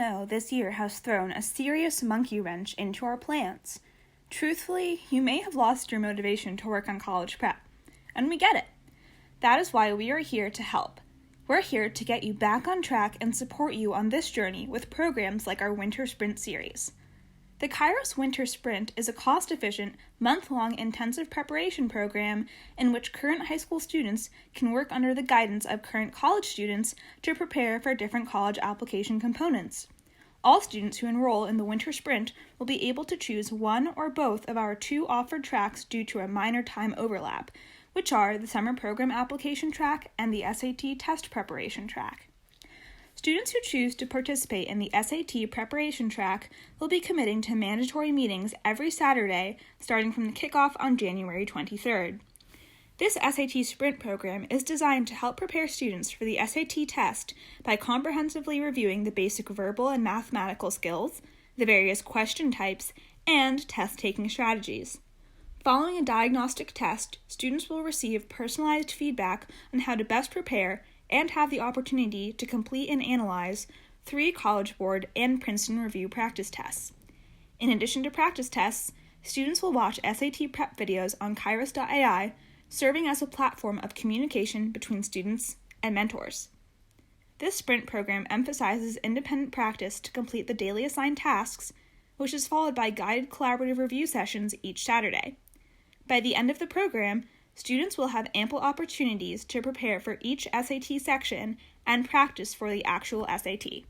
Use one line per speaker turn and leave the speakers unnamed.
know this year has thrown a serious monkey wrench into our plans. Truthfully, you may have lost your motivation to work on college prep, and we get it. That is why we are here to help. We're here to get you back on track and support you on this journey with programs like our Winter Sprint series. The Kyros Winter Sprint is a cost-efficient, month-long intensive preparation program in which current high school students can work under the guidance of current college students to prepare for different college application components. All students who enroll in the Winter Sprint will be able to choose one or both of our 2 offered tracks due to a minor time overlap, which are the Summer Program Application track and the SAT Test Preparation track. Students who choose to participate in the SAT preparation track will be committing to mandatory meetings every Saturday, starting from the kickoff on January 23rd. This SAT Sprint program is designed to help prepare students for the SAT test by comprehensively reviewing the basic verbal and mathematical skills, the various question types, and test-taking strategies. Following a diagnostic test, students will receive personalized feedback on how to best prepare and have the opportunity to complete and analyze 3 College Board and Princeton Review practice tests. In addition to practice tests, students will watch SAT prep videos on Kyros.ai, serving as a platform of communication between students and mentors. This sprint program emphasizes independent practice to complete the daily assigned tasks, which is followed by guided collaborative review sessions each Saturday. By the end of the program, students will have ample opportunities to prepare for each SAT section and practice for the actual SAT.